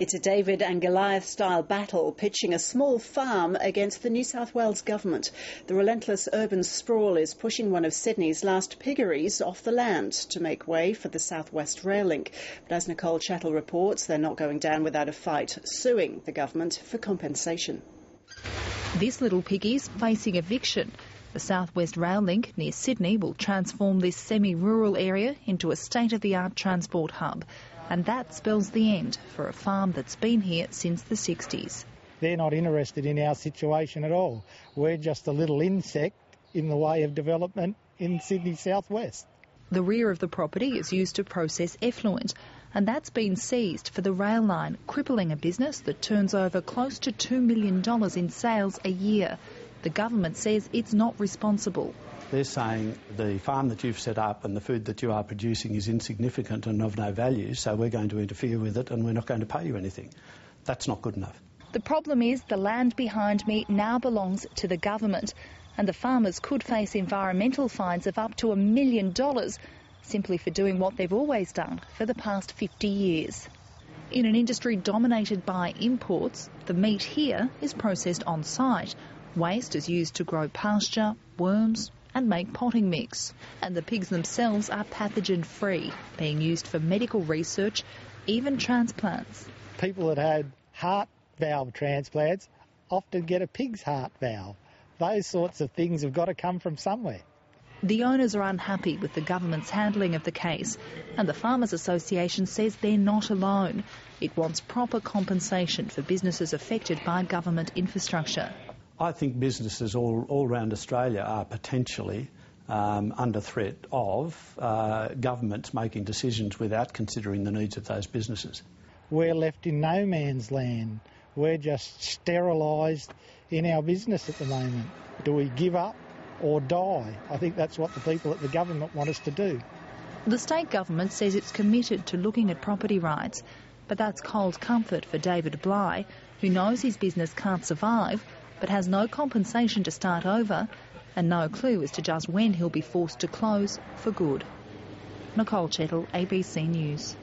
It's a David and Goliath-style battle pitching a small farm against the New South Wales Government. The relentless urban sprawl is pushing one of Sydney's last piggeries off the land to make way for the South West Rail Link. But as Nicole Chattel reports, they're not going down without a fight, suing the government for compensation. This little piggy's facing eviction. The South West Rail Link near Sydney will transform this semi-rural area into a state-of-the-art transport hub. And that spells the end for a farm that's been here since the 60s. They're not interested in our situation at all. We're just a little insect in the way of development in Sydney southwest. The rear of the property is used to process effluent, and that's been seized for the rail line, crippling a business that turns over close to $2 million in sales a year. The government says it's not responsible. They're saying the farm that you've set up and the food that you are producing is insignificant and of no value, so we're going to interfere with it and we're not going to pay you anything. That's not good enough. The problem is the land behind me now belongs to the government, and the farmers could face environmental fines of up to $1 million simply for doing what they've always done for the past 50 years. In an industry dominated by imports, the meat here is processed on site. Waste is used to grow pasture, worms and make potting mix. And the pigs themselves are pathogen-free, being used for medical research, even transplants. People that had heart valve transplants often get a pig's heart valve. Those sorts of things have got to come from somewhere. The owners are unhappy with the government's handling of the case, and the Farmers Association says they're not alone. It wants proper compensation for businesses affected by government infrastructure. I think businesses all around Australia are potentially under threat of governments making decisions without considering the needs of those businesses. We're left in no man's land. We're just sterilised in our business at the moment. Do we give up or die? I think that's what the people at the government want us to do. The state government says it's committed to looking at property rights, but that's cold comfort for David Bligh, who knows his business can't survive but has no compensation to start over and no clue as to just when he'll be forced to close for good. Nicole Chattel, ABC News.